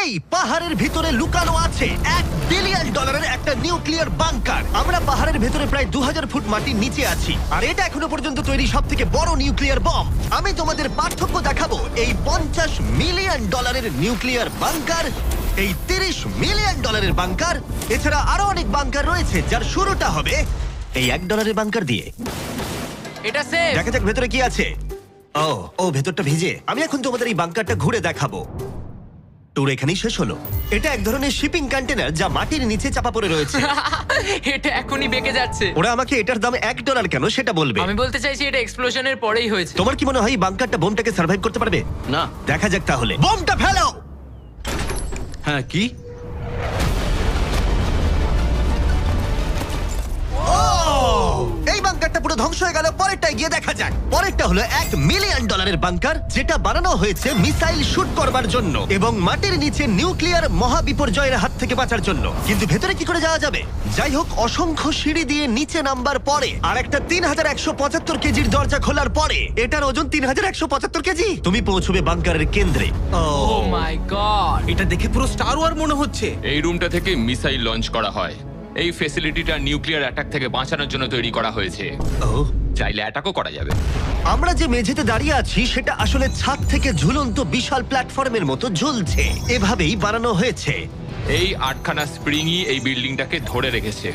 এই পাহাড়ের ভিতরে লুকানো আছে $1 বিলিয়ন একটা নিউক্লিয়ার বাংকার। আমরা পাহাড়ের ভেতরে প্রায় 2000 ফুট মাটির নিচে আছি, আর এটা এখনো পর্যন্ত তৈরি সব থেকে বড় নিউক্লিয়ার বম। আমি তোমাদের পার্থক্য দেখাবো এই $50 মিলিয়ন নিউক্লিয়ার বাংকার, এই $30 মিলিয়ন বাংকার, এছাড়া আরো অনেক বাংকার রয়েছে যার শুরুটা হবে এই $1 বাংকার দিয়ে। এটা সেফ। দেখা যাক ভেতরে কি আছে। ও ভেতরটা ভিজে। আমি এখন তোমাদের এই বাংকারটা ঘুরে দেখাবো। ট্যুর এখানেই শেষ হলো। এটা এক ধরনের শিপিং কন্টেনার যা মাটির নিচে চাপা পড়ে রয়েছে। এটা এখনই বেঁকে যাচ্ছে। ওরা আমাকে এটার দাম $1 কেন সেটা বলবে। আমি বলতে চাইছি এটা এক্সপ্লোশনের পরেই হয়েছে। তোমার কি মনে হয় এই বাংকারটা বোমটাকে সার্ভাইভ করতে পারবে? না। দেখা যাক তাহলে। বোমটা ফেলো। হ্যাঁ, কি? এই বাংকারটা পুরো ধ্বংস হয়ে গেল। পরেরটা গিয়ে দেখা যাক। পরেরটা হলো $1 মিলিয়ন বাংকার, যেটা বানানো হয়েছে মিসাইল শুট করবার জন্য এবং মাটির নিচে নিউক্লিয়ার মহাবিপর্যয়ের হাত থেকে বাঁচার জন্য। কিন্তু ভেতরে কি করে যাওয়া যাবে? যাই হোক, অসংখ্য সিঁড়ি দিয়ে নিচে নামবার পরে আর একটা 3175 কেজির দরজা খোলার পরে, এটার ওজন 3175 কেজি, তুমি পৌঁছবে বাংকারের কেন্দ্রে। ও মাই গড, এটা দেখে পুরো স্টার ওয়ার মনে হচ্ছে। এই রুমটা থেকে মিসাইল লঞ্চ করা হয়। এই ফ্যাসিলিটিটা নিউক্লিয়ার অ্যাটাক থেকে বাঁচানোর জন্য তৈরি করা হয়েছে। চাইলে অ্যাটাকও করা যাবে। আমরা যে মেঝেতে দাঁড়িয়ে আছি সেটা আসলে ছাদ থেকে ঝুলন্ত বিশাল প্ল্যাটফর্মের মতো ঝুলছে। এভাবেই বানানো হয়েছে। এই 8খানা স্প্রিংই এই বিল্ডিংটাকে ধরে রেখেছে।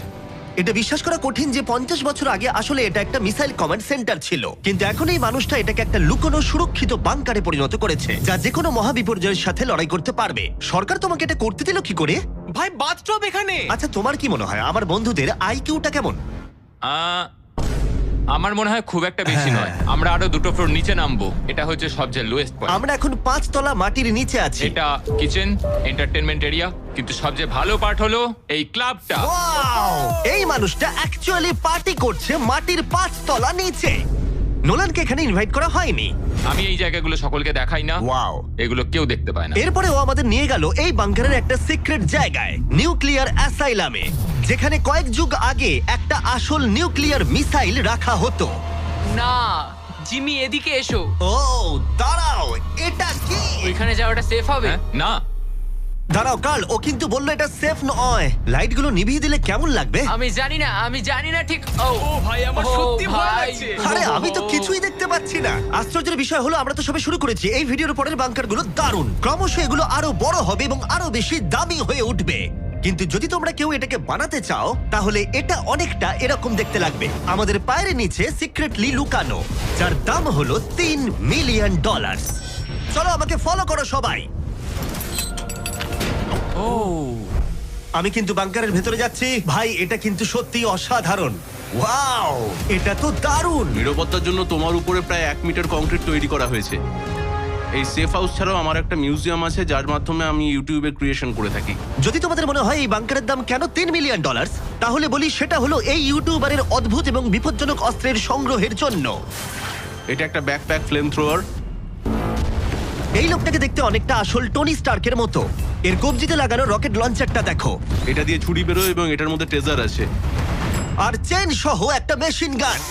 এটা বিশ্বাস করা কঠিন যে 50 বছর আগে আসলে এটা একটা মিসাইল কমান্ড সেন্টার ছিল, কিন্তু এখন এই মানুষটা এটাকে একটা লুকোনো সুরক্ষিত বাংকারে পরিণত করেছে, যা যে কোনো মহাবিপর্যয়ের সাথে লড়াই করতে পারবে। সরকার তোমাকে এটা করতে দিল কি করে? ভাই, বাথটব এখানে। আচ্ছা, তোমার কি মনে হয় আমার বন্ধুদের আইকিউটা কেমন? আমার মনে হয় খুব একটা বেশি নয়। আমরা আরো 2টো ফ্লোর নিচে নামবো। এটা হচ্ছে সবচেয়ে লোয়েস্ট পয়েন্ট। আমরা এখন 5 তলা মাটির নিচে আছি। এটা কিচেন, এন্টারটেইনমেন্ট এরিয়া, কিন্তু সবচেয়ে ভালো পার্ট হলো এই ক্লাবটা। ওয়াও! এই মানুষটা অ্যাকচুয়ালি পার্টি করছে মাটির 5 তলা নিচে। নোলানকে এখানে ইনভাইট করা হয়নি। আমি এই জায়গাগুলো সকলকে দেখাই না। ওয়াও! এগুলো কেউ দেখতে পায় না। এরপরে ও আমাদের নিয়ে গেল এই বাংকারের একটা সিক্রেট জায়গায়, নিউক্লিয়ার অ্যাসাইলামে, যেখানে কয়েক যুগ আগে একটা আসল নিউক্লিয়ার মিসাইল রাখা হতো। না জিমি, এদিকে এসো। ও দাঁড়াও, এটা কি? ওইখানে যাওয়াটা সেফ হবে? হ্যাঁ? না। দাঁড়াও কার্ল, ও কিন্তু বললো এটা সেফ নয়। লাইটগুলো নিভিয়ে দিলে কেমন লাগবে? আমি জানি না ঠিক। ও ভাই, আমার সত্যি ভয় লাগছে। আরে আমি তো কিছুই দেখতে পাচ্ছি না। আশ্চর্যের বিষয় হলো আমরা তো সবে শুরু করেছি। এই ভিডিওর পরের বাংকারগুলো দারুণ। ক্রমশ এগুলো আরো বড় হবে এবং আরো বেশি দামি হয়ে উঠবে। কিন্তু যদি তোমরা কেউ এটাকে বানাতে চাও, তাহলে এটা অনেকটা এরকম দেখতে লাগবে। আমাদের পায়ের নিচে সিক্রেটলি লুকানো, যার দাম হলো $3 মিলিয়ন। চলো আমাকে ফলো করো সবাই। আমি কিন্তু বাংকারের ভেতরে যাচ্ছি। ভাই, এটা কিন্তু সত্যি অসাধারণ। ওয়াও, এটা তো দারুণ। নিরাপত্তার জন্য তোমার উপরে প্রায় 1 মিটার কংক্রিট তৈরি করা হয়েছে। এই সেফ হাউস ছাড়াও আমার একটা মিউজিয়াম আছে, যার মাধ্যমে আমি ইউটিউবে ক্রিয়েশন করে থাকি। যদি তোমাদের মনে হয় এই বাংকারের দাম কেন $3 মিলিয়ন, তাহলে বলি সেটা হলো এই ইউটিউবারের অদ্ভুত এবং বিপজ্জনক অস্ত্রের সংগ্রহের জন্য। এটা একটা ব্যাকপ্যাক ফ্লেম থ্রোয়ার। এই লোকটাকে দেখতে অনেকটা আসল টনি স্টার্কের মতো। এর কবজিতে লাগানো রকেট লঞ্চারটা দেখো। এটা দিয়ে ছুরি বেরোয় এবং এটার মধ্যে ট্রেজার আছে। আর চেন সহ একটা মেশিন গান।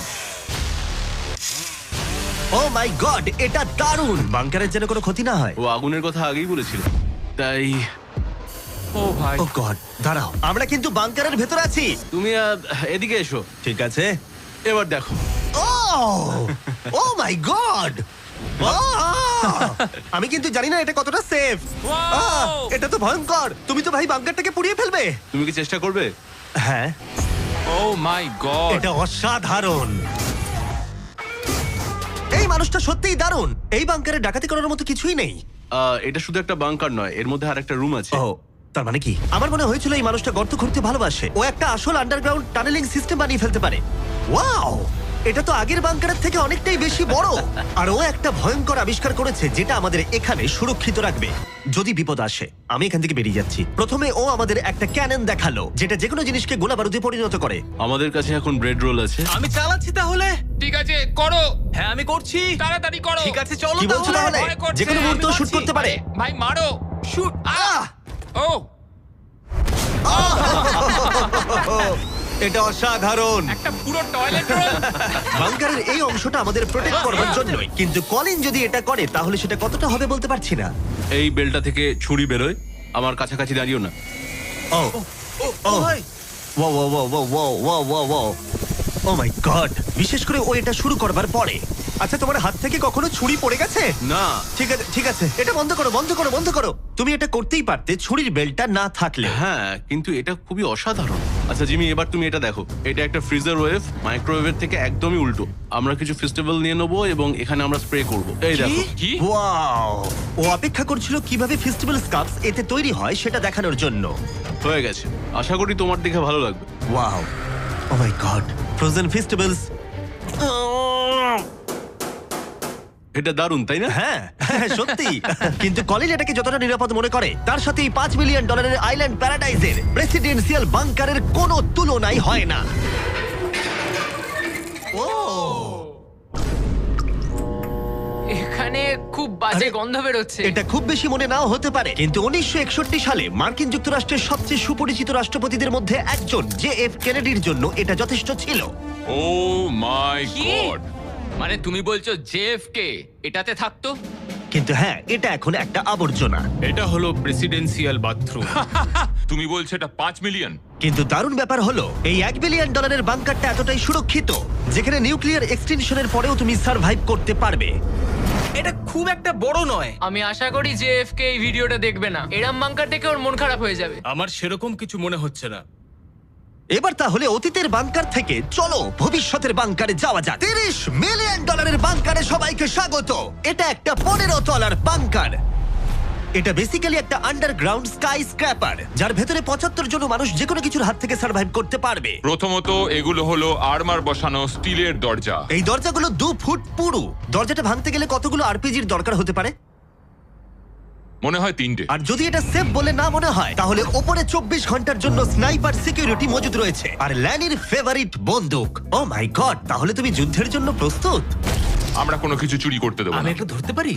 ও মাই গড, এটা দারুণ। বাংকারের যেন কোনো ক্ষতি না হয়। ও আগুনের কথা আগেই বলেছিল, তাই। ও ভাই, ও গড, দাঁড়াও, আমরা কিন্তু বাংকারের ভেতর আছি। তুমি এদিকে এসো। ঠিক আছে, এবার দেখো। ও মাই গড! আমি কিন্তু জানি না এটা কতটা সেফ। এটা তো ভয়ঙ্কর। তুমি তো ভাই বাংকারটাকে পুড়িয়ে ফেলবে। তুমি কি চেষ্টা করবে? হ্যাঁ, ও মাই গড, এটা অসাধারণ। এই মানুষটা সত্যিই দারুণ। এই বাংকারে ডাকাতি করার মতো কিছুই নেই। এটা শুধু একটা বাংকার নয়, এর মধ্যে আরেকটা রুম আছে। ও, তার মানে কি? আমার মনে হয়েছিল এই মানুষটা গর্ত খুঁড়তে ভালোবাসে। ও একটা আসল আন্ডারগ্রাউন্ড টানেলিং সিস্টেম বানিয়ে ফেলতে পারে। ওয়াও, এটা তো আগের বাংকারের থেকে অনেকটাই বেশি বড়। আর ও একটা ভয়ঙ্কর আবিষ্কার করেছে যেটা আমাদের এখানে সুরক্ষিত রাখবে যদি বিপদ আসে। আমি এখান থেকে বেরিয়ে যাচ্ছি। প্রথমে ও আমাদের একটা ক্যানন দেখালো, যেটা যেকোনো জিনিসকে গোলা বারুদে পরিণত করে। আমাদের কাছে এখন ব্রেড রোল আছে। আমি চালাচ্ছি তাহলে। ঠিক আছে, করো। হ্যাঁ, আমি করছি। তাড়াতাড়ি করো। ঠিক আছে, চলো কি বলছো তাহলে? ভয় করছে। যেকোনো মুহূর্তে আমি শুট করছি। করতে পারে। ভাই মারো। শুট। ও এটা অসাধারণ। একটা পুরো টয়লেট রোল। বাংকারের এই অংশটা আমাদের প্রোটেক্ট করবার জন্যই, কিন্তু কলিন যদি এটা করে তাহলে সেটা কতটা হবে বলতে পারছি না। এই বেলটা থেকে ছুরি বেরোয় আমার কাছাকাছি দাঁড়িও না। ও ও ভাই ও ও ও ও ও ও ও ও ও মাই গড, বিশেষ করে ও এটা শুরু করবার পরে। আচ্ছা, তোমার হাত থেকে কখনো ছুরি পড়ে গেছে? না, ঠিক আছে ঠিক আছে, এটা বন্ধ করো বন্ধ করো বন্ধ করো। তুমি এটা করতেই পারতে ছুরির বেল্টটা না থাকলে। হ্যাঁ, কিন্তু এটা খুবই অসাধারণ। আচ্ছা জিমি, এবার তুমি এটা দেখো। এটা একটা ফ্রিজার ওয়েভ, মাইক্রোওয়েভের থেকে একদমই উল্টো। আমরা কিছু ফেস্টিভ্যাল নিয়ে নেবো এবং এখানে আমরা স্প্রে করব। এই দেখো। কি? ওয়াও, ও অপেক্ষা করছিল কিভাবে ফেস্টিভ্যাল স্কাপস এতে তৈরি হয় সেটা দেখানোর জন্য। হয়ে গেছে, আশা করি তোমার দেখে ভালো লাগবে। ওয়াও, ও মাই গড, ফ্রোজেন ফেস্টিভ্যালস। এটা দারুণ, তাই না? হ্যাঁ হ্যাঁ, সত্যি। কিন্তু কলিন এটাকে যতটা নিরাপদ মনে করে, তার সাথে এই $5 মিলিয়ন আইল্যান্ড প্যারাডাইজের প্রেসিডেন্সিয়াল বাংকারের কোনো তুলনাই হয় না। ও এখানে খুব বাজে আরে, গন্ধ বেরোচ্ছে। এটা খুব বেশি মনে নাও হতে পারে, কিন্তু 1961 সালে মার্কিন যুক্তরাষ্ট্রের সবচেয়ে সুপরিচিত রাষ্ট্রপতিদের মধ্যে একজন JF কেনেডির জন্য এটা যথেষ্ট ছিল। ও মাই কি? গড! মানে তুমি বলছো জেএফকে এটাতে থাকতো? কিন্তু হ্যাঁ, এটা এখন একটা আবর্জনা। এটা হলো প্রেসিডেন্সিয়াল বাথরুম। তুমি বলছো এটা 5 মিলিয়ন? কিন্তু দারুণ ব্যাপার হলো, এই $1 বিলিয়ন বাংকারটা এতটাই সুরক্ষিত যেখানে নিউক্লিয়ার এক্সটেনশনের পরেও তুমি সার্ভাইভ করতে পারবে। এটা খুব একটা বড় নয়। আমি আশা করি যে এফকে এই ভিডিওটা দেখবে না। এরম বাঙ্কার দেখে ওর মন খারাপ হয়ে যাবে। আমার সেরকম কিছু মনে হচ্ছে না। এবার তাহলে অতীতের বাংকার থেকে চলো ভবিষ্যতের বাংকারে যাওয়া যাক। $30 মিলিয়ন বাংকারে সবাইকে স্বাগত। এটা একটা 15 তলার বাংকার। এটা বেসিক্যালি একটা আন্ডারগ্রাউন্ড স্কাই স্ক্র্যাপার, যার ভেতরে 75 জন মানুষ যে কোনো কিছুর হাত থেকে সার্ভাইভ করতে পারবে। প্রথমত এগুলো হলো আর্মার বসানো স্টিলের দরজা। এই দরজাগুলো 2 ফুট পুরু। দরজাটা ভাঙতে গেলে কতগুলো আরপিজির দরকার হতে পারে? মনে হয় 3টে। আর যদি এটা সেফ বলে না মনে হয়, তাহলে ওপরে 24 ঘন্টার জন্য স্নাইপার সিকিউরিটি মজুদ রয়েছে, আর ল্যানির ফেভারিট বন্দুক। ও মাই গড, তাহলে তুমি যুদ্ধের জন্য প্রস্তুত? আমরা কোনো কিছু চুরি করতে দেবো আমি না। একটু ধরতে পারি?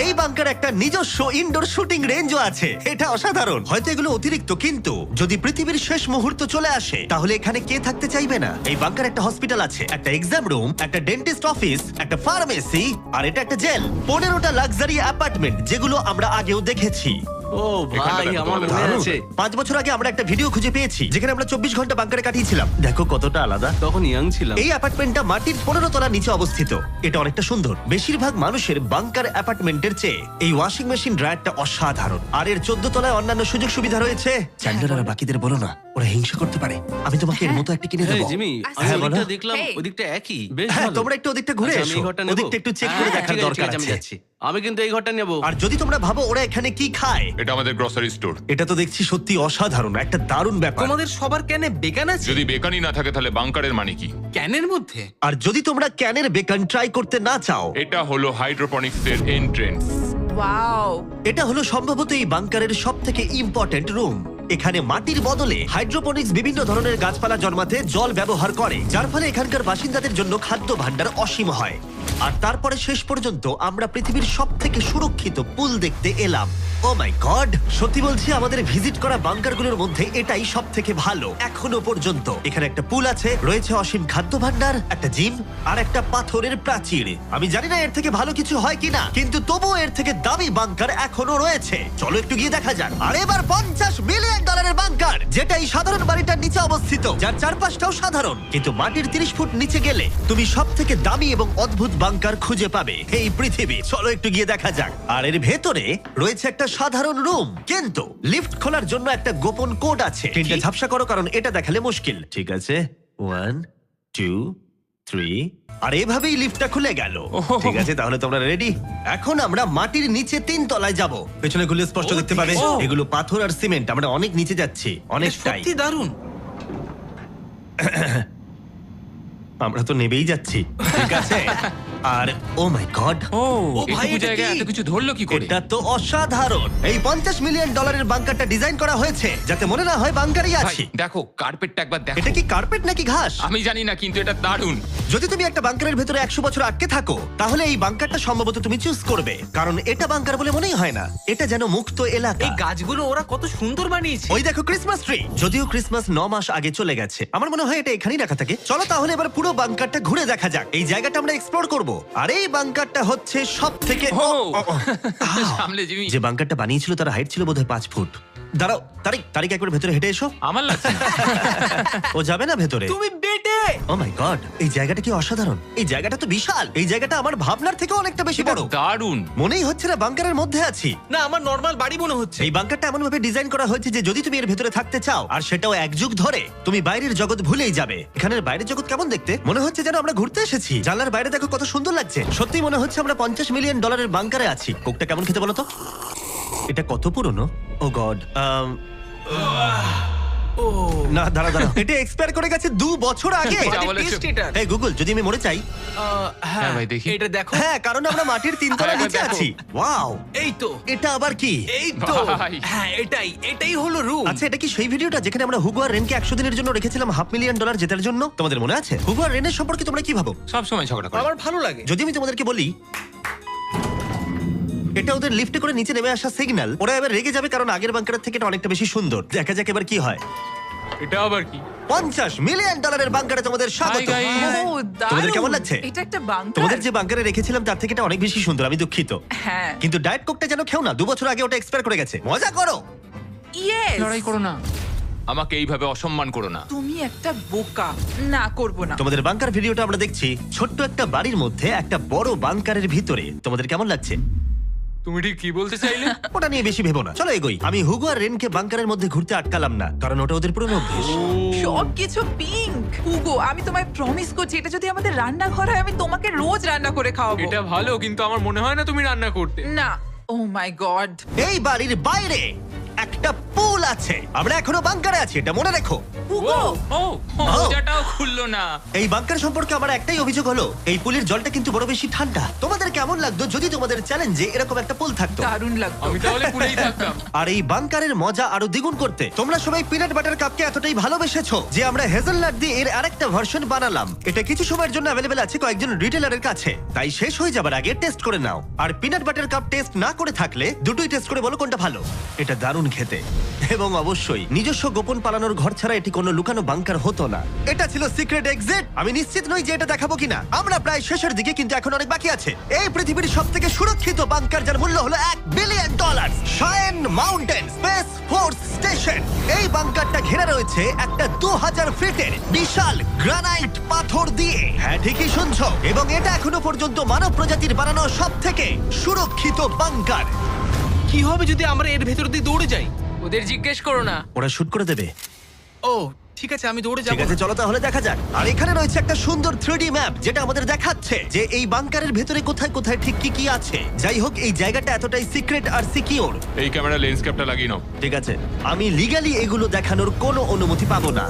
এই বাংকার একটা নিজস্ব ইনডোর শুটিং রেঞ্জও আছে। এটা অসাধারণ। হয়তো এগুলো অতিরিক্ত, কিন্তু যদি পৃথিবীর শেষ মুহূর্ত চলে আসে, তাহলে এখানে কে থাকতে চাইবে না? এই বাংকার একটা হসপিটাল আছে, একটা এক্সাম রুম, একটা ডেন্টিস্ট অফিস, একটা ফার্মেসি, আর এটা একটা জেল। 15টা লাক্সারি অ্যাপার্টমেন্ট, যেগুলো আমরা আগেও দেখেছি। ও এখানটা ভাই, দেখো, আমার তোমাদের মনে দারুণ। আছে। 5 বছর আগে আমরা একটা ভিডিও খুঁজে পেয়েছি যেখানে আমরা 24 ঘন্টা বাংকারে কাটিয়েছিলাম। দেখো কতটা আলাদা। তখন ইয়াং ছিলাম। এই অ্যাপার্টমেন্টটা মাটির 15 তলা নিচে অবস্থিত। এটা অনেকটা সুন্দর। বেশিরভাগ মানুষের বাংকার অ্যাপার্টমেন্টের চেয়ে এই ওয়াশিং মেশিন ড্রায়ারটা অসাধারণ। আর এর 14 তলায় অন্যান্য সুযোগ সুবিধা রয়েছে। চ্যান্ডেলার আর বাকিদের বলো না, ওরা হিংসা করতে পারে। আমি তোমাকে এর মতো একটা কিনে এই দেবো। জিমি, আমি হ্যাঁ, বলো। ওদিকটা দেখলাম, Hey. ওদিকটা একই। বেশ হ্যাঁ, ভালো। তোমরা একটু ওদিকটা ঘুরে আচ্ছা, আমি এসো। এই ঘরটা নেবো? ওদিকটা একটু চেক হ্যাঁ, করে ঠিক দেখার আছে, দরকার ঠিক আছে, আমি আছে। যাচ্ছি। আমি কিন্তু এই ঘরটা নেবো। আর যদি তোমরা ভাবো ওরা এখানে কি খায়, এটা আমাদের গ্রসারি স্টোর। এটা তো দেখছি সত্যি অসাধারণ, একটা দারুণ ব্যাপার। তোমাদের সবার ক্যানে বেকান আছে? যদি বেকানি না থাকে তাহলে বাংকারের মানে কি? ক্যানের মধ্যে? আর যদি তোমরা ক্যানের বেকন ট্রাই করতে না চাও, এটা হলো হাইড্রোপনিক্সের এন্ট্রেন্স। ওয়াও, এটা হলো সম্ভবত এই বাংকারের সব থেকে ইম্পর্টেন্ট রুম। এখানে মাটির বদলে হাইড্রোপনিক্স বিভিন্ন ধরনের গাছপালা জন্মাতে জল ব্যবহার করে, যার ফলে এখানকার বাসিন্দাদের জন্য খাদ্য ভাণ্ডার অসীম হয়। আর তারপরে শেষ পর্যন্ত আমরা পৃথিবীর সব থেকে সুরক্ষিত পুল দেখতে এলাম। ও মাই গড, সত্যি বলছি, আমাদের ভিজিট করা বাংকারগুলোর মধ্যে এটাই সব থেকে ভালো এখনো পর্যন্ত। এখানে একটা পুল আছে, রয়েছে অসীম খাদ্য ভাণ্ডার, একটা জিম, আর একটা পাথরের প্রাচীর। আমি জানি না এর থেকে ভালো কিছু হয় কিনা, কিন্তু তবুও এর থেকে দামি বাংকার এখনো রয়েছে। চলো একটু গিয়ে দেখা যাক। আর এবার $50 মিলিয়ন বাংকার, যেটা এই সাধারণ বাড়িটার নিচে অবস্থিত, যার চারপাশটাও সাধারণ, কিন্তু মাটির 30 ফুট নিচে গেলে তুমি সব থেকে দামি এবং অদ্ভুত বাংকার খুঁজে পাবে এই পৃথিবী। চলো একটু গিয়ে দেখা যাক। আর এর ভেতরে রয়েছে একটা সাধারণ রুম, কিন্তু লিফট খোলার জন্য একটা গোপন কোড আছে। তিনটা ঝাপসা করো, কারণ এটা দেখালে মুশকিল। ঠিক আছে, 1 2 3, আর এভাবেই লিফটটা খুলে গেল। ঠিক আছে, তাহলে তোমরা রেডি? এখন আমরা মাটির নিচে 3 তলায় যাব। পেছনে খুলে স্পষ্ট দেখতে পাবে এগুলো পাথর আর সিমেন্ট। আমরা অনেক নিচে যাচ্ছি, এটা অনেকটাই। সত্যি দারুণ। আমরা তো নেবেই যাচ্ছি। ঠিক আছে। আর ও মাই গড, ও এটুকু ভাই, এটা জায়গায় কি? এত কিছু ধরলো কি করে? এটা তো অসাধারণ। এই $50 মিলিয়ন বাংকারটা ডিজাইন করা হয়েছে যাতে মনে না হয় বাংকারই ভাই, আছি। দেখো কার্পেটটা একবার দেখো। এটা কি কার্পেট নাকি ঘাস? আমি জানি না, কিন্তু এটা দারুণ। যদি তুমি একটা বাংকারের ভেতরে 100 বছর আটকে থাকো, তাহলে এই বাংকারটা সম্ভবত তুমি চুজ করবে, কারণ এটা বাংকার বলে মনেই হয় না। এটা যেন মুক্ত এলাকা। এই গাছগুলো ওরা কত সুন্দর বানিয়েছে। ওই দেখো ক্রিসমাস ট্রি। যদিও ক্রিসমাস 9 মাস আগে চলে গেছে, আমার মনে হয় এটা এখানেই রাখা থাকে। চলো তাহলে এবার পুরো বাংকারটা ঘুরে দেখা যাক। এই জায়গাটা আমরা এক্সপ্লোর করব। আর এই বাংকারটা হচ্ছে সব থেকে ও সামলে জিমি। যে বাংকারটা বানিয়েছিল তার হাইট ছিল বোধহয় 5 ফুট। দাঁড়াও, তারিক একবার ভেতরে হেঁটে এসো। আমার লাগছে না। ও যাবে না ভেতরে? তুমি বেটে। ও মাই গড, এই জায়গাটা কি অসাধারণ! এই জায়গাটা তো বিশাল। এই জায়গাটা আমার ভাবনার থেকে অনেকটা বেশি এটা বড়। দারুণ। মনেই হচ্ছে না বাংকারের মধ্যে আছি। না, আমার নর্মাল বাড়ি মনে হচ্ছে। এই বাংকারটা এমন ভাবে ডিজাইন করা হয়েছে যে যদি তুমি এর ভেতরে থাকতে চাও, আর সেটাও 1 যুগ ধরে, তুমি বাইরের জগৎ ভুলেই যাবে। এখানের বাইরের জগৎ কেমন দেখতে? মনে হচ্ছে যেন আমরা ঘুরতে এসেছি। জানলার বাইরে দেখো কত সুন্দর লাগছে। সত্যি মনে হচ্ছে আমরা $50 মিলিয়ন বাংকারে আছি। কোকটা কেমন খেতে বলো তো? এটা কত পুরনো? ও গড। না, দাঁড়া। এটা এক্সপায়ার করে গেছে 2 বছর আগে। যা বলেছো। টেস্ট এটা। এই গুগল, যদি আমি মরে চাই? হ্যাঁ ভাই, দেখি। এটা দেখো। হ্যাঁ, কারণ আমরা মাটির 3 তলা হ্যাঁ, নিচে দেখো। আছি। ওয়াও, এই তো, এটা আবার কি? এই তো। ভাই। হ্যাঁ, এটাই হলো রুম। আচ্ছা, এটা কি সেই ভিডিওটা যেখানে আমরা হুগো আর রেনকে 100 দিনের জন্য রেখেছিলাম $500,000 জেতার জন্য? তোমাদের মনে আছে? হুগো আর রেনের সম্পর্কে তোমরা কি ভাবো? সব সময় ঝগড়া করে। আমার ভালো লাগে। যদি আমি তোমাদেরকে বলি এটা ওদের লিফটে করে নিচে নেমে আসা সিগন্যাল, ওরা এবার রেগে যাবে কারণ আগের বাংকারের থেকে এটা অনেকটা বেশি সুন্দর। দেখা যাক এবার কি হয়। এটা আবার কি? $50 মিলিয়ন বাংকারে তোমাদের স্বাগত। Hi, guys. ও, দারুণ। তোমাদের কেমন লাগছে? এটা একটা বাংকার। তোমাদের যে বাংকারে রেখেছিলাম তার থেকে এটা অনেক বেশি সুন্দর, আমি দুঃখিত। হ্যাঁ। কিন্তু ডায়েট কোকটা যেন খেও না, 2 বছর আগে ওটা এক্সপায়ার করে গেছে। মজা করো। ইয়েস। লড়াই করো না, আমাকে এইভাবে অসম্মান করো না। তুমি একটা বোকা। না, করব না। তোমাদের বাংকার ভিডিওটা আমরা দেখছি। ছোট্ট একটা বাড়ির মধ্যে একটা বড় বাংকারের ভিতরে। তোমাদের কেমন লাগছে? তুমি ঠিক কি বলতে চাইলে? ওটা নিয়ে বেশি ভেবো না, চলো এগোই। আমি হুগো আর রেনকে বাংকারের মধ্যে ঘুরতে আটকালাম না, কারণ ওটা ওদের পুরনো অভ্যেস। সবকিছু পিঙ্ক। হুগো, আমি তোমায় প্রমিস করছি, এটা যদি আমাদের রান্নাঘর হয় আমি তোমাকে রোজ রান্না করে খাওয়াবো। এটা ভালো, কিন্তু আমার মনে হয় না তুমি রান্না করতে। না। ও মাই গড। এই বাড়ির বাইরে একটা পুল আছে। আমরা এখনো বাংকারে আছি, এটা মনে রেখো। হুগো, ও মোজাটাও খুললো না। এই বাংকার সম্পর্কে আমার একটাই অভিযোগ হলো, এই পুলের জলটা কিন্তু বড় বেশি ঠান্ডা। তোমাদের কেমন লাগতো যদি তোমাদের চ্যালেঞ্জে এরকম একটা পুল থাকতো? দারুণ লাগতো। আমি তাহলে পুরেই থাকতাম। আর এই বাংকারের মজা আরো দ্বিগুণ করতে তোমরা সবাই পিনাট বাটার কাপকে এতটাই ভালোবেসেছো যে আমরা হেজেলনাট দিয়ে এর আরেকটা ভার্সন বানালাম। এটা কিছু সময়ের জন্য অ্যাভেলেবেল আছে কয়েকজন রিটেলারের কাছে, তাই শেষ হয়ে যাবার আগে টেস্ট করে নাও। আর পিনাট বাটার কাপ টেস্ট না করে থাকলে দুটোই টেস্ট করে বলো কোনটা ভালো। এটা দারুণ খেতে, এবং অবশ্যই নিজস্ব গোপন পালানোর ঘর ছাড়া এটি কোনো লুকানো বাংকার হতো না। এটা ছিল সিক্রেট এক্সিট। আমি নিশ্চিত নই যে এটা দেখাবো কিনা। আমরা প্রায় শেষের দিকে, কিন্তু এখন অনেক বাকি আছে। এই পৃথিবীর সবথেকে সুরক্ষিত বাংকার, যার মূল্য হলো $1 billion. শায়েন mountain space force station. এই বাংকারটা ঘেরা রয়েছে একটা 2000 ফিটের বিশাল গ্রানাইট পাথর দিয়ে। হ্যাঁ, ঠিকই শুনছো। এবং এটা এখনো পর্যন্ত মানব প্রজাতির বানানো সবথেকে সুরক্ষিত বাংকার। কি হবে যদি আমরা এর ভেতর দিয়ে দৌড়ে যাই? ওদের জিজ্ঞেস করো না। ওরা শুট করে দেবে। ও, ঠিক আছে, আমি দৌড়ে ঠিক যাবো। আছে, চলো তাহলে দেখা যাক। আর এখানে রয়েছে একটা সুন্দর 3D ম্যাপ, যেটা আমাদের দেখাচ্ছে যে এই বাংকারের ভেতরে কোথায় কোথায় ঠিক কি কি আছে। যাই হোক, এই জায়গাটা এতটাই সিক্রেট আর সিকিউর। এই ক্যামেরা লেন্স ক্যাপটা লাগিয়ে নাও। ঠিক আছে, আমি লিগ্যালি এগুলো দেখানোর কোনো অনুমতি পাবো না।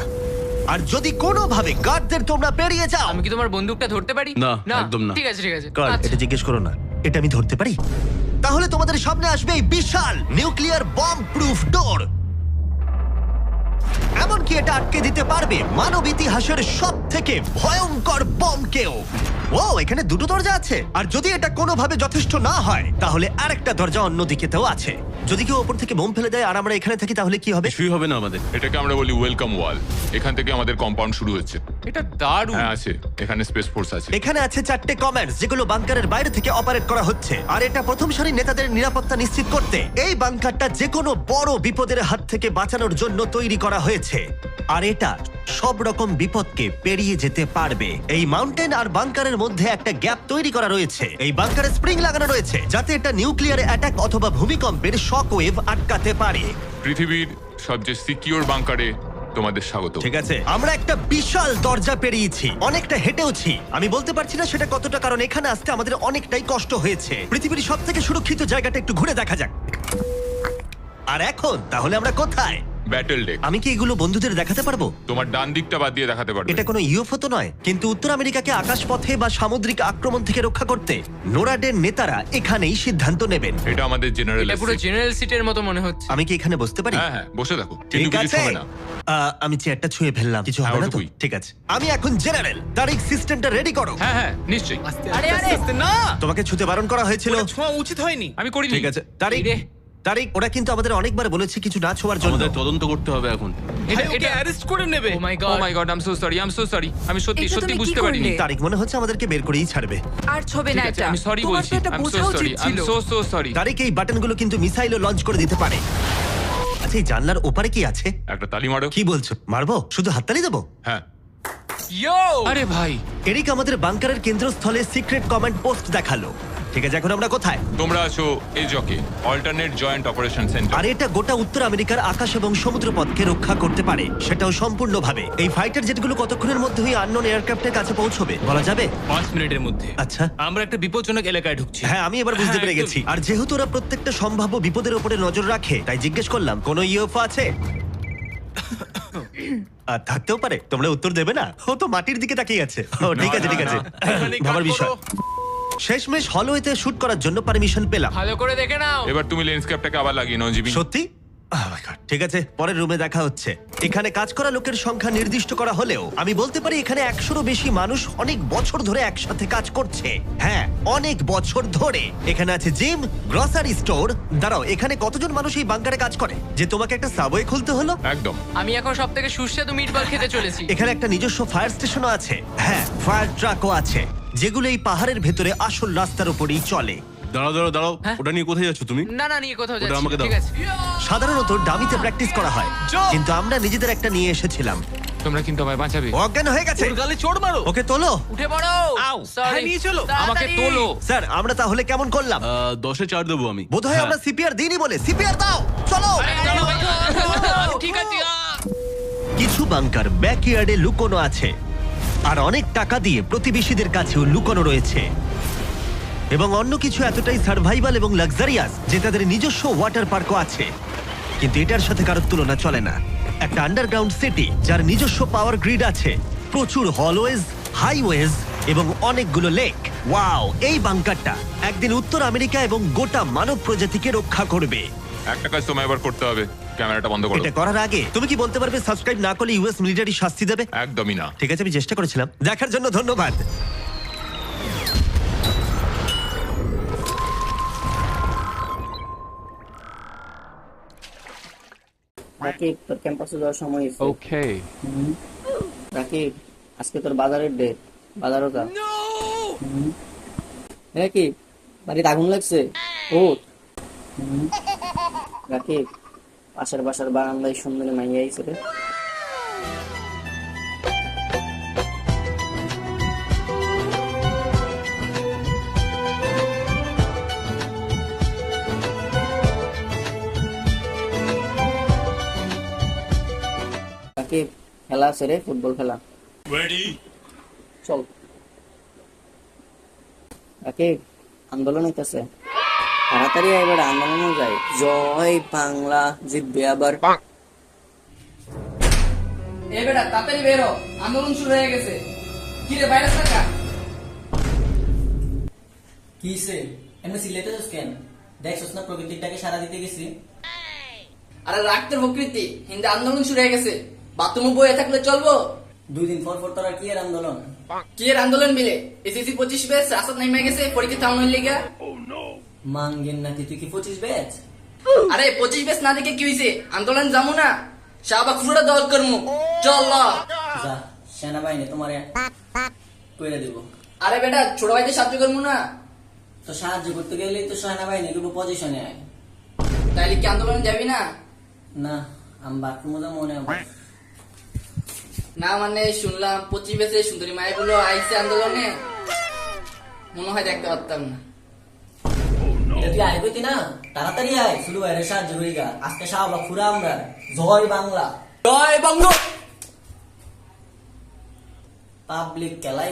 আর যদি কোনোভাবে গার্ডদের তোমরা পেরিয়ে যাও, আমি কি তোমার বন্দুকটা ধরতে পারি? না, একদম না। ঠিক আছে ঠিক আছে। গার্ড, আচ্ছা। এটা জিজ্ঞেস করো না। এটা আমি ধরতে পারি? তাহলে তোমাদের সামনে আসবে এই বিশাল নিউক্লিয়ার বম্ব প্রুফ ডোর। এমনকি এটা আটকে দিতে পারবে মানব ইতিহাসের সবথেকে ভয়ঙ্কর বমকেও। ও, এখানে 2টো দরজা আছে। আর যদি এটা কোনোভাবে যথেষ্ট না হয়, তাহলে আরেকটা দরজা অন্যদিকেতেও আছে। যদি কেউ ওপর থেকে বোম ফেলে দেয় আর আমরা এখানে থাকি, তাহলে কি হবে? কিছুই হবে না আমাদের। এটাকে আমরা বলি ওয়েলকাম ওয়াল। এখান থেকে আমাদের কম্পাউন্ড শুরু হচ্ছে। এটা দারুণ। হ্যাঁ আছে, এখানে স্পেস ফোর্স আছে। এখানে আছে 4টে কমান্ডস, যেগুলো বাংকারের বাইরে থেকে অপারেট করা হচ্ছে। আর এটা প্রথম সারির নেতাদের নিরাপত্তা নিশ্চিত করতে। এই বাংকারটা যে কোনো বড় বিপদের হাত থেকে বাঁচানোর জন্য তৈরি করা হয়েছে। আর এটা সব রকম বিপদকে পেরিয়ে যেতে পারবে। এই মাউন্টেন আর বাংকারের মধ্যে একটা গ্যাপ তৈরি করা রয়েছে। এই বাংকারে স্প্রিং লাগানো রয়েছে, যাতে এটা নিউক্লিয়ার অ্যাটাক অথবা ভূমিকম্পের শক ওয়েভ আটকাতে পারে। পৃথিবীর সবচেয়ে সিকিউর বাংকারে তোমাদের স্বাগত। ঠিক আছে, আমরা একটা বিশাল দরজা পেরিয়েছি, অনেকটা হেঁটেওছি। আমি বলতে পারছি না সেটা কতটা, কারণ এখানে আসতে আমাদের অনেকটাই কষ্ট হয়েছে। পৃথিবীর সবথেকে সুরক্ষিত জায়গাটা একটু ঘুরে দেখা যাক। আর এখন তাহলে আমরা কোথায়? Battle deck. আমি কি এগুলো বন্ধুদের দেখাতে পারবো? তোমার ডান দিকটা বাদ দিয়ে দেখাতে পারবে। এটা কোনো ইউএফও তো নয়, কিন্তু উত্তর আমেরিকাকে আকাশপথে বা সামুদ্রিক আক্রমণ থেকে রক্ষা করতে নোরাডের নেতারা এখানেই সিদ্ধান্ত নেবেন। এটা আমাদের জেনারেল। এটা পুরো জেনারেল সিটের মতো মনে হচ্ছে। আমি কি এখানে বসতে পারি? হ্যাঁ হ্যাঁ, বসে থাকো, কিন্তু ঠিক কিছু আছে। হবে না। আমি চেয়ারটা ছুঁয়ে ফেললাম, কিছু হ্যাঁ, হবে না তো? ওটুকুই। ঠিক আছে, আমি এখন জেনারেল। তারিখ সিস্টেমটা রেডি করো। হ্যাঁ হ্যাঁ, নিশ্চয়ই। আস্তে আরে, আস্তে আরে। আস্তে, না, তোমাকে ছুতে বারণ করা হয়েছিল। ওটা ছোঁয়া উচিত হয়নি। আমি করিনি। ঠিক আছে, তারিখ এই রে। তারিক, ওরা কিন্তু আমাদের অনেকবার বলেছে কিছু না ছোঁয়ার জন্য। আমাদের তদন্ত করতে হবে এখন। ভাই ওকে অ্যারেস্ট করে নেবে। Oh my oh God my God, I am so sorry. আমি সত্যি এটা সত্যি তুমি কি বুঝতে করলে? পারিনি। তারিক, মনে হচ্ছে আমাদেরকে বের করেই ছাড়বে। আর ছবে না ঠিক আছে, এটা আমি সরি তোমার বলছি। তো এটা আই এম বোঝা সো উচিত সরি, আই এম ছিল। So sorry. তারিক, এই বাটনগুলো কিন্তু মিসাইলও লঞ্চ করে দিতে পারে। আচ্ছা, এই জানলার ওপারে কি আছে? একটা তালি মারো। কি বলছো, মারবো? শুধু হাততালি দেবো? হ্যাঁ। ইয়ো আরে ভাই, এরিক আমাদের বাংকারের কেন্দ্রস্থলে সিক্রেট কমান্ড পোস্ট দেখালো। ঠিক আছে, এখন আমরা কোথায়? তোমরা আছো এই জকে, অল্টারনেট জয়েন্ট অপারেশন সেন্টার। আর এটা গোটা উত্তর আমেরিকার আকাশ এবং সমুদ্র পথকে রক্ষা করতে পারে, সেটাও সম্পূর্ণভাবে। এই ফাইটার জেটগুলো কতক্ষণের মধ্যে ওই আননোন এয়ারক্রাফটের কাছে পৌঁছবে বলা যাবে? 5 মিনিটের মধ্যে। আচ্ছা। আমরা একটা বিপজ্জনক এলাকায় ঢুকছি। হ্যাঁ, আমি এবার বুঝতে হ্যাঁ, পেরে একদমই। গেছি। আর যেহেতু ওরা প্রত্যেকটা সম্ভাব্য বিপদের উপরে নজর রাখে, তাই জিজ্ঞেস করলাম কোনো ইউএফও আছে? আর থাকতেও পারে, তোমরা উত্তর দেবে না? ও তো মাটির দিকে তাকিয়ে আছে। ও ঠিক আছে, ঠিক আছে, এখানে ভাবার কাট বিষয়। করো। শেষমেশ হলওয়েতে শুট করার জন্য পারমিশন পেলাম। ভালো করে দেখে নাও। এবার তুমি লেন্স ক্যাপটাকে আবার লাগিয়ে নাও জিমি। সত্যি? Oh my God, ঠিক আছে, পরের রুমে দেখা হচ্ছে। এখানে কাজ করা লোকের সংখ্যা নির্দিষ্ট করা হলেও আমি বলতে পারি এখানে 100-রও বেশি মানুষ অনেক বছর ধরে একসাথে কাজ করছে। হ্যাঁ, অনেক বছর ধরে। এখানে আছে জিম, গ্রসারি স্টোর। দাঁড়াও, এখানে কতজন মানুষ এই বাংকারে কাজ করে যে তোমাকে একটা সাবওয়ে খুলতে হলো? একদম। আমি এখন সব থেকে সুস্বাদু মিটবল খেতে চলেছি। এখানে একটা নিজস্ব ফায়ার স্টেশনও আছে। হ্যাঁ, ফায়ার ট্রাকও আছে, যেগুলো এই পাহাড়ের ভেতরে আসল রাস্তার উপরেই চলে। দাঁড়াও, হ্যাঁ? ওটা নিয়ে কোথায় যাচ্ছ তুমি? না নিয়ে কোথাও ওটা যাচ্ছি আমাকে না, দাও। ঠিক আছে। সাধারণত ডামিতে প্র্যাকটিস করা হয়, কিন্তু আমরা নিজেদের একটা নিয়ে এসেছিলাম। তোমরা কিন্তু আমায় বাঁচাবে। ও অজ্ঞান হয়ে গেছে। ওর গালে চড় মারো। ওকে তোলো। উঠে পড়ো। আউ, Sorry. হ্যাঁ, নিয়ে চলো। আমাকে তাড়াতাড়ি। তোলো। স্যার, আমরা তাহলে কেমন করলাম? 10-এ 4 দেবো আমি। বোধহয় আমরা সিপিআর দিইনি বলে। সিপিআর দাও, চলো। ঠিক আছে। কিছু বাংকার ব্যাকইয়ার্ডে লুকোনো আছে, আর অনেক টাকা দিয়ে প্রতিবেশীদের কাছেও লুকোনো রয়েছে। এবং অন্য কিছু এতটাই সার্ভাইভাল এবং লাক্সারিয়াস যে তাদের নিজস্ব ওয়াটার পার্কও আছে। কিন্তু এটার সাথে কারোর তুলনা চলে না। একটা আন্ডারগ্রাউন্ড সিটি যার নিজস্ব পাওয়ার গ্রিড আছে, প্রচুর হলওয়েজ, হাইওয়েজ এবং অনেকগুলো লেক। ওয়াও, এই বাংকারটা একদিন উত্তর আমেরিকা এবং গোটা মানব প্রজাতিকে রক্ষা করবে। একটা কাজ তোমায় এবার করতে হবে, ক্যামেরাটা বন্ধ করো। এটা করার আগে তুমি কি বলতে পারবে সাবস্ক্রাইব না করলে ইউএস মিলিটারি শাস্তি দেবে? একদমই না। ঠিক আছে, আমি চেষ্টা করেছিলাম। দেখার জন্য ধন্যবাদ। রাকিব, তোর ক্যাম্পাসে যাওয়ার সময় হয়েছে। ওকে। রাকিব, আজকে তোর বাজারের ডে। বাজারও যা। রাকিব, বাড়িতে আগুন লাগছে। ওঠ। রাকিব, পাশের বাসার বারান্দায় সুন্দরী মাইয়া আইছে রে। রাকিব, খেলা আছে রে, ফুটবল খেলা। চল। রাকিব, আন্দোলন হইতেছে, তাড়াতাড়ি এবার আন্দোলনে যাই। জয় বাংলা জিতবে আবার। এ বেটা তাড়াতাড়ি বেরো, আন্দোলন শুরু হয়ে গেছে। কি রে ভাইরাস টাকা? কিসে এমনি সিলেটেছিস কেন? দেখছস না প্রকৃতির ডাকে সারা দিতে গেছি। আরে রাখতে প্রকৃতি, হিন্দু আন্দোলন শুরু হয়ে গেছে। বাথরুমে বয়ে থাকলে চলবো? 2 দিন পর পর তোরা কি এর আন্দোলন? কি এর আন্দোলন মিলে? এসএসসি 25 ব্যাচ রাস্তা নেমে গেছে পরীক্ষা থামানোর লিগা। মাঙ্গেন নাকি তুই কি 25 ব্যাচ? আরে 25 ব্যাচ না দেখে কি হইছে? আন্দোলন যামু না, শাহবাগ পুরোটা দল করমু। চল ল। যা, সেনাবাহিনী তোমারে কইরা দিব। আরে বেটা ছোট ভাইদের সাহায্য করমু না? তো সাহায্য করতে গেলেই তো সেনাবাহিনী কিন্তু পজিশনে আয়। তাইলে কি আন্দোলন যাবি না? না, আমি বাথরুমে যা মনে হবে। না মানে শুনলাম 25 ব্যাচে সুন্দরী মায়েরগুলো আইছে আন্দোলনে, মনে হয় দেখতে পারতাম না। এটা তুই আয় কইতি না, তাড়াতাড়ি আয়। শুরু বাইরে সাহায্য করি গা। আজকে শাহবাগ পুরা আমরা। জয় বাংলা। জয় বঙ্গ। পাবলিক খেলাই